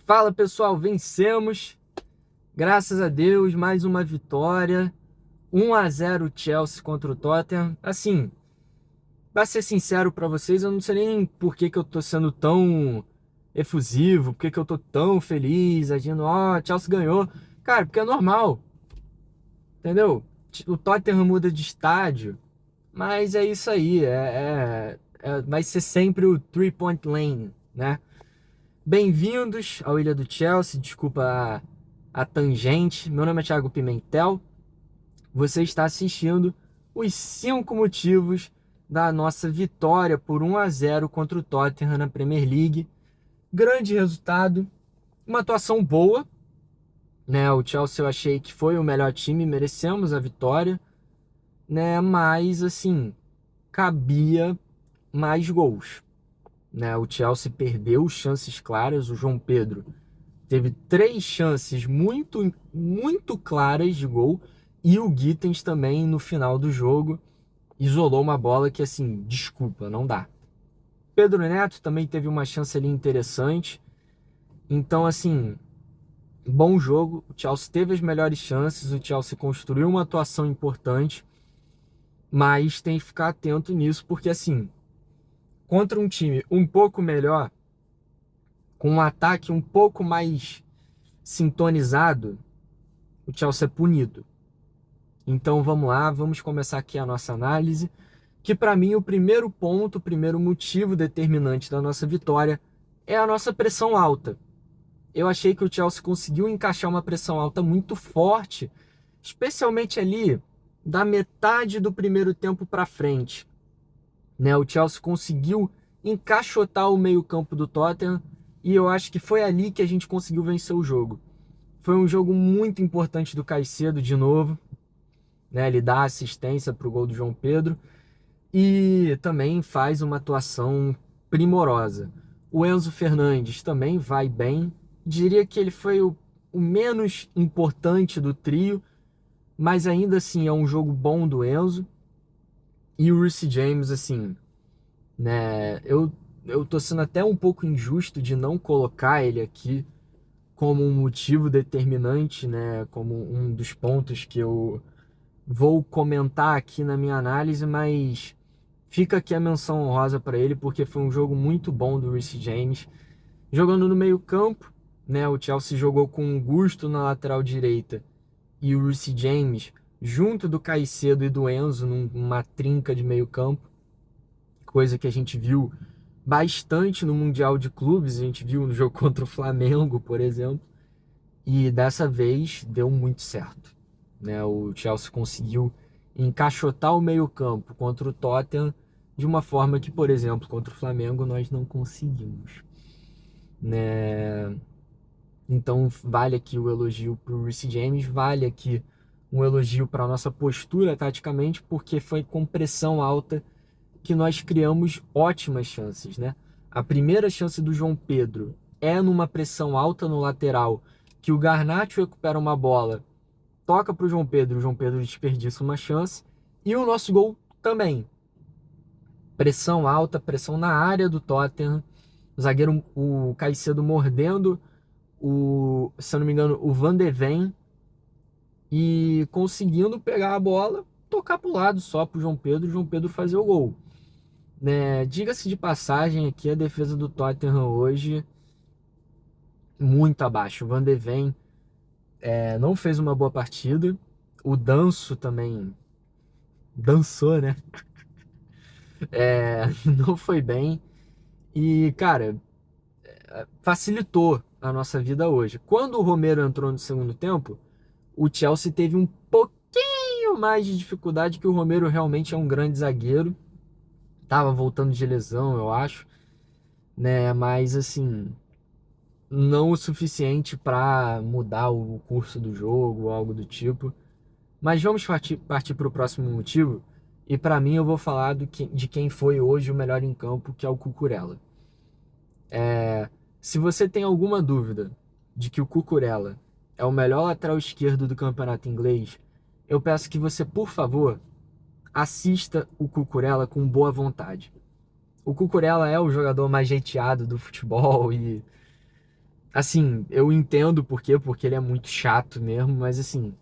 Fala pessoal, vencemos, graças a Deus, mais uma vitória, 1-0 Chelsea contra o Tottenham. Assim, pra ser sincero pra vocês, eu não sei nem por que que eu tô sendo tão efusivo, por que que eu tô tão feliz, agindo, Chelsea ganhou. Cara, porque é normal, entendeu? O Tottenham muda de estádio, mas é isso aí, vai ser sempre o three-point lane, né? Bem-vindos ao Ilha do Chelsea, desculpa a tangente. Meu nome é Thiago Pimentel. Você está assistindo os 5 motivos da nossa vitória por 1-0 contra o Tottenham na Premier League. Grande resultado, uma atuação boa, né? O Chelsea eu achei que foi o melhor time, merecemos a vitória, né? Mas assim, cabia mais gols, né? O Chelsea perdeu chances claras, o João Pedro teve 3 chances muito claras de gol. E o Gittens também, no final do jogo, isolou uma bola que, assim, desculpa, não dá. Pedro Neto também teve uma chance ali interessante. Então, assim, bom jogo. O Chelsea teve as melhores chances, o Chelsea construiu uma atuação importante. Mas tem que ficar atento nisso, porque, assim, contra um time um pouco melhor, com um ataque um pouco mais sintonizado, o Chelsea é punido. Então vamos lá, vamos começar aqui a nossa análise, que para mim o primeiro ponto, o primeiro motivo determinante da nossa vitória é a nossa pressão alta. Eu achei que o Chelsea conseguiu encaixar uma pressão alta muito forte, especialmente ali da metade do primeiro tempo para frente, né? O Chelsea conseguiu encaixotar o meio-campo do Tottenham e eu acho que foi ali que a gente conseguiu vencer o jogo. Foi um jogo muito importante do Caicedo de novo, né? Ele dá assistência para o gol do João Pedro e também faz uma atuação primorosa. O Enzo Fernandes também vai bem. Diria que ele foi o menos importante do trio, mas ainda assim é um jogo bom do Enzo. E o Reece James, assim, né? Eu tô sendo até um pouco injusto de não colocar ele aqui como um motivo determinante, né? Como um dos pontos que eu vou comentar aqui na minha análise, mas fica aqui a menção honrosa para ele, porque foi um jogo muito bom do Reece James. Jogando no meio-campo, né? O Chelsea jogou com o Gusto na lateral direita e o Reece James junto do Caicedo e do Enzo numa trinca de meio-campo, coisa que a gente viu bastante no Mundial de Clubes, a gente viu no jogo contra o Flamengo, por exemplo, e dessa vez deu muito certo, né? O Chelsea conseguiu encaixotar o meio-campo contra o Tottenham de uma forma que, por exemplo, contra o Flamengo nós não conseguimos, né? Então vale aqui o elogio para o Reece James, vale aqui um elogio para a nossa postura taticamente, porque foi com pressão alta que nós criamos ótimas chances, né? A primeira chance do João Pedro é numa pressão alta no lateral, que o Garnacho recupera uma bola, toca para o João Pedro desperdiça uma chance, e o nosso gol também. Pressão alta, pressão na área do Tottenham, o zagueiro, o Caicedo mordendo, se eu não me engano, o Van de Ven, e conseguindo pegar a bola, tocar para o lado só para o João Pedro fazer o gol, né? Diga-se de passagem aqui, a defesa do Tottenham hoje muito abaixo. O Van de Ven não fez uma boa partida. O Danso também dançou, né? Não foi bem. E, cara, facilitou a nossa vida hoje. Quando o Romero entrou no segundo tempo, o Chelsea teve um pouquinho mais de dificuldade, que o Romero realmente é um grande zagueiro. Tava voltando de lesão, eu acho, né? Mas, assim, não o suficiente para mudar o curso do jogo ou algo do tipo. Mas vamos partir para o próximo motivo. E para mim eu vou falar de quem foi hoje o melhor em campo, que é o Cucurella. Se você tem alguma dúvida de que o Cucurella é o melhor lateral esquerdo do campeonato inglês, eu peço que você, por favor, assista o Cucurella com boa vontade. O Cucurella é o jogador mais hateado do futebol e Assim, eu entendo por quê, porque ele é muito chato mesmo, mas assim,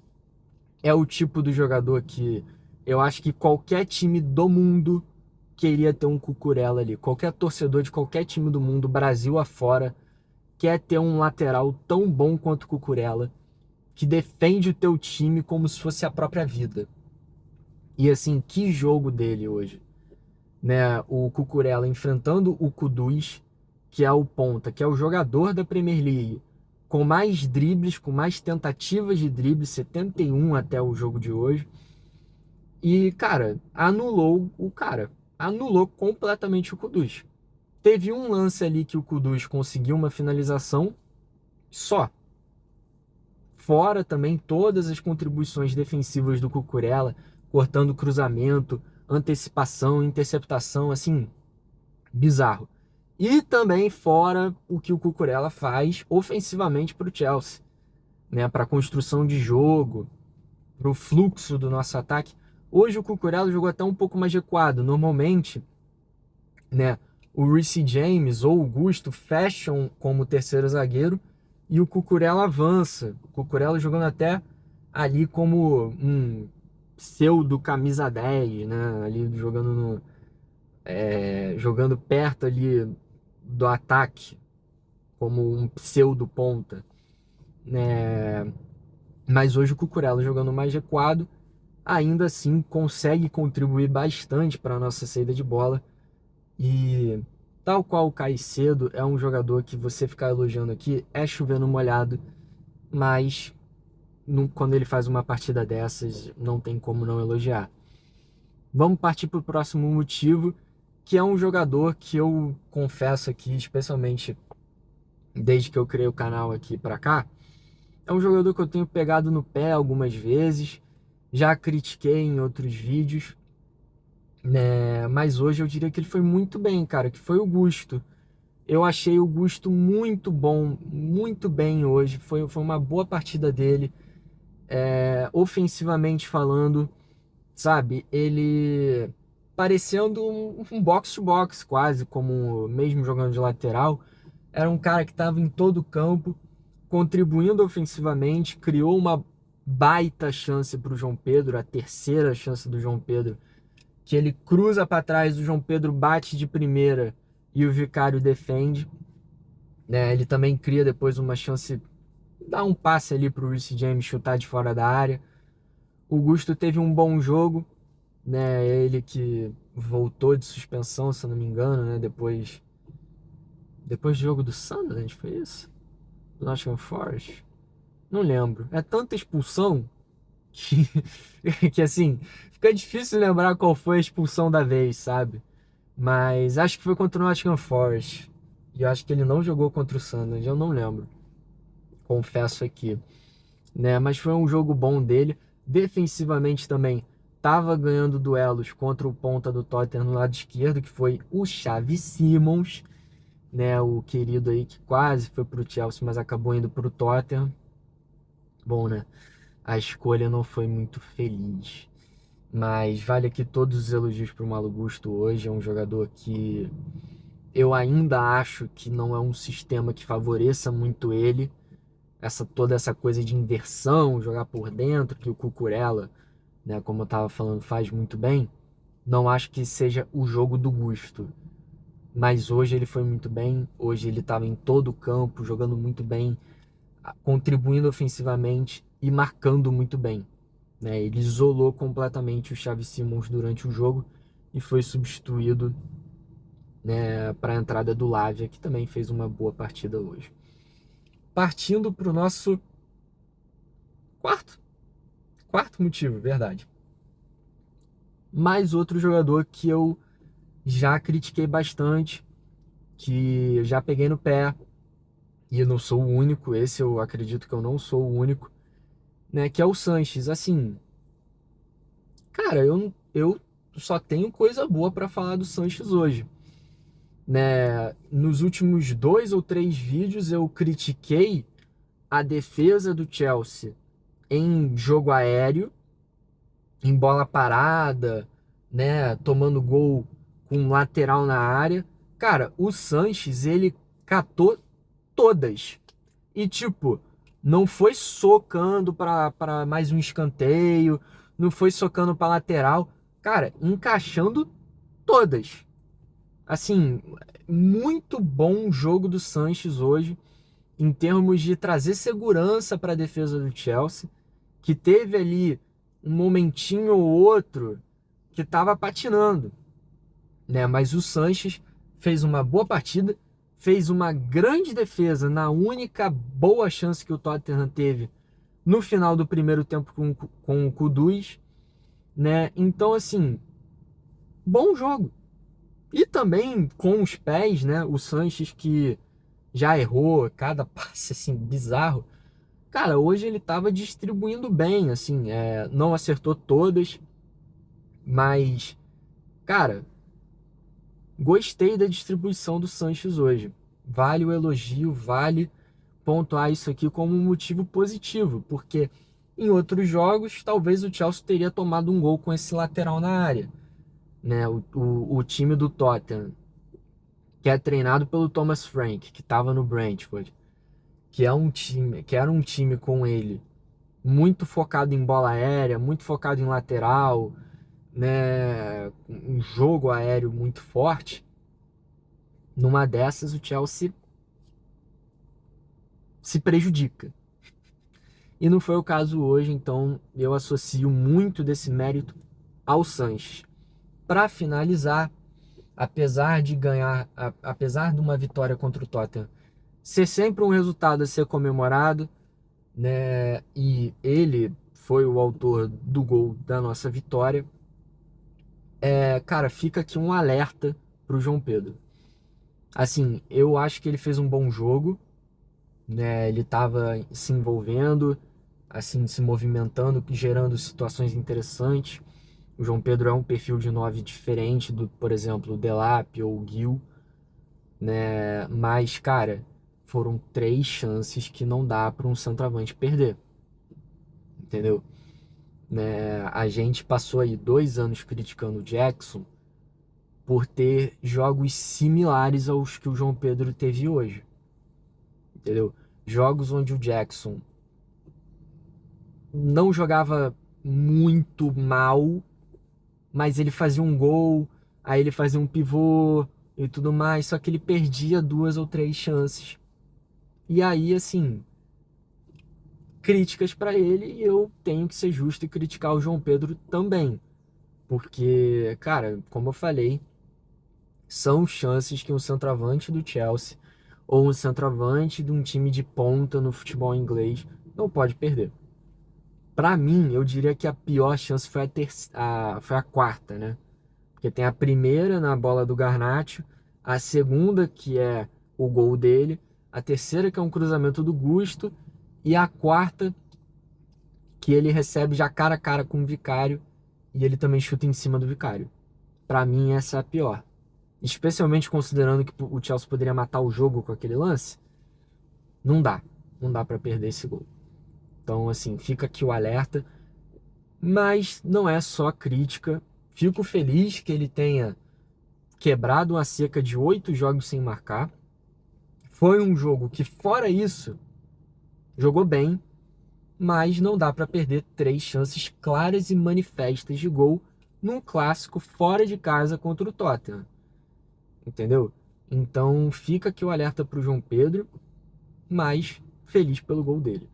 é o tipo do jogador que eu acho que qualquer time do mundo queria ter um Cucurella ali. Qualquer torcedor de qualquer time do mundo, Brasil afora, quer ter um lateral tão bom quanto o Cucurella, que defende o teu time como se fosse a própria vida. E assim, que jogo dele hoje, né? O Cucurella enfrentando o Kudus, que é o ponta, que é o jogador da Premier League, com mais dribles, com mais tentativas de drible, 71 até o jogo de hoje. E, cara, anulou o cara. Anulou completamente o Kudus. Teve um lance ali que o Kudus conseguiu uma finalização só. Fora também todas as contribuições defensivas do Cucurella, cortando cruzamento, antecipação, interceptação, assim, bizarro. E também fora o que o Cucurella faz ofensivamente para o Chelsea, né, para a construção de jogo, para o fluxo do nosso ataque. Hoje o Cucurella jogou até um pouco mais recuado. Normalmente, né, o Reece James ou o Gusto fecham como terceiro zagueiro e o Cucurella avança. O Cucurella jogando até ali como um pseudo camisa 10, né, ali jogando jogando perto ali do ataque, como um pseudo ponta, né? Mas hoje o Cucurella jogando mais recuado, ainda assim consegue contribuir bastante para a nossa saída de bola. E tal qual o Caicedo, é um jogador que você ficar elogiando aqui é chovendo molhado, mas quando ele faz uma partida dessas, não tem como não elogiar. Vamos partir para o próximo motivo, que é um jogador que eu confesso aqui, especialmente desde que eu criei o canal aqui para cá, é um jogador que eu tenho pegado no pé algumas vezes, já critiquei em outros vídeos, né? Mas hoje eu diria que ele foi muito bem, cara, que foi o Gusto. Eu achei o Gusto muito bom, muito bem hoje. Foi uma boa partida dele. Ofensivamente falando, sabe? Ele parecendo um box-to-box quase, como mesmo jogando de lateral. Era um cara que estava em todo o campo, contribuindo ofensivamente, criou uma baita chance para o João Pedro, a terceira chance do João Pedro, que ele cruza para trás, o João Pedro bate de primeira e o Vicário defende, né? Ele também cria depois uma chance, dá um passe ali para o Reece James chutar de fora da área. O Gusto teve um bom jogo, né? Ele que voltou de suspensão, se eu não me engano, né? Depois do jogo do Sunderland, foi isso? Do Nottingham Forest? Não lembro. É tanta expulsão que, que assim, fica difícil lembrar qual foi a expulsão da vez, sabe? Mas acho que foi contra o Nottingham Forest. E eu acho que ele não jogou contra o Sunderland, eu não lembro. Confesso aqui, né? Mas foi um jogo bom dele. Defensivamente também tava ganhando duelos contra o ponta do Tottenham no lado esquerdo, que foi o Xavi Simons, né? O querido aí que quase foi pro Chelsea, mas acabou indo pro Tottenham. Bom, né? A escolha não foi muito feliz. Mas vale aqui todos os elogios para o Malo Gusto hoje. É um jogador que eu ainda acho que não é um sistema que favoreça muito ele. Toda essa coisa de inversão, jogar por dentro, que o Cucurella, né, como eu estava falando, faz muito bem. Não acho que seja o jogo do Gusto. Mas hoje ele foi muito bem. Hoje ele estava em todo o campo, jogando muito bem, contribuindo ofensivamente e marcando muito bem, né? Ele isolou completamente o Xavi Simons durante o jogo e foi substituído, né, para a entrada do Lavia, que também fez uma boa partida hoje. Partindo para o nosso quarto, quarto motivo, verdade. Mais outro jogador que eu já critiquei bastante, que eu já peguei no pé, e eu não sou o único, esse eu acredito que eu não sou o único, né, que é o Sanches. Assim, cara, eu só tenho coisa boa para falar do Sanches hoje, né? Nos últimos 2 ou 3 vídeos eu critiquei a defesa do Chelsea em jogo aéreo, em bola parada, né? Tomando gol com lateral na área. Cara, o Sanches, ele catou todas. e tipo, não foi socando para mais um escanteio, não foi socando para lateral, cara, encaixando todas. Assim, muito bom o jogo do Sanches hoje, em termos de trazer segurança para a defesa do Chelsea, que teve ali um momentinho ou outro que estava patinando, né? Mas o Sanches fez uma boa partida, fez uma grande defesa na única boa chance que o Tottenham teve no final do primeiro tempo com o Kudus, né? Então, assim, bom jogo. E também com os pés, né? O Sanches que já errou cada passe assim bizarro. Cara, hoje ele tava distribuindo bem, assim, não acertou todas, mas, cara, gostei da distribuição do Sanches hoje. Vale o elogio, vale pontuar isso aqui como um motivo positivo, porque em outros jogos talvez o Chelsea teria tomado um gol com esse lateral na área, né? O time do Tottenham, que é treinado pelo Thomas Frank, que estava no Brentford, que era um time com ele muito focado em bola aérea, muito focado em lateral, né, um jogo aéreo muito forte. Numa dessas o Chelsea se prejudica. E não foi o caso hoje, então eu associo muito desse mérito ao Sanches. Para finalizar, apesar de ganhar, apesar de uma vitória contra o Tottenham ser sempre um resultado a ser comemorado, né? E ele foi o autor do gol da nossa vitória. Cara, fica aqui um alerta pro João Pedro. Assim, eu acho que ele fez um bom jogo, né? Ele estava se envolvendo, assim, se movimentando, gerando situações interessantes. O João Pedro é um perfil de 9 diferente do, por exemplo, o Delap ou o Gil, né? Mas, cara, foram 3 chances que não dá para um centroavante perder, entendeu? Né? A gente passou aí 2 anos criticando o Jackson por ter jogos similares aos que o João Pedro teve hoje, entendeu? Jogos onde o Jackson não jogava muito mal, mas ele fazia um gol, aí ele fazia um pivô e tudo mais, só que ele perdia 2 ou 3 chances. E aí, assim, críticas para ele, e eu tenho que ser justo e criticar o João Pedro também. Porque, cara, como eu falei, são chances que um centroavante do Chelsea ou um centroavante de um time de ponta no futebol inglês não pode perder. Para mim, eu diria que a pior chance foi foi a quarta, né? Porque tem a primeira na bola do Garnacho, a segunda que é o gol dele, a terceira que é um cruzamento do Gusto e a quarta que ele recebe já cara a cara com o Vicário e ele também chuta em cima do Vicário. Para mim, essa é a pior. Especialmente considerando que o Chelsea poderia matar o jogo com aquele lance, não dá. Não dá para perder esse gol. Então, assim, fica aqui o alerta. Mas não é só crítica. Fico feliz que ele tenha quebrado uma seca de 8 jogos sem marcar. Foi um jogo que, fora isso, jogou bem, mas não dá para perder 3 chances claras e manifestas de gol num clássico fora de casa contra o Tottenham. Entendeu? Então fica aqui o alerta para o João Pedro, mas feliz pelo gol dele.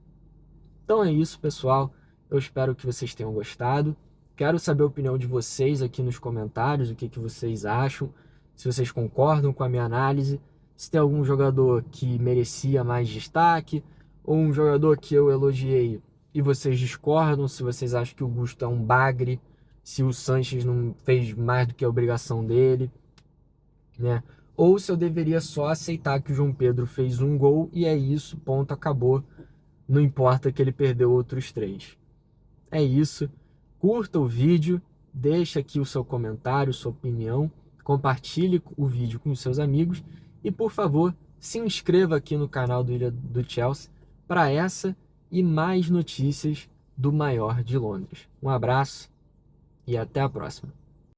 Então é isso, pessoal. Eu espero que vocês tenham gostado. Quero saber a opinião de vocês aqui nos comentários, o que vocês acham, se vocês concordam com a minha análise, se tem algum jogador que merecia mais destaque, ou um jogador que eu elogiei e vocês discordam, se vocês acham que o Gusto é um bagre, se o Sanches não fez mais do que a obrigação dele, né? Ou se eu deveria só aceitar que o João Pedro fez um gol e é isso, ponto, acabou. Não importa que ele perdeu outros 3. É isso. Curta o vídeo, deixa aqui o seu comentário, sua opinião, compartilhe o vídeo com os seus amigos e, por favor, se inscreva aqui no canal do Ilha do Chelsea para essa e mais notícias do maior de Londres. Um abraço e até a próxima.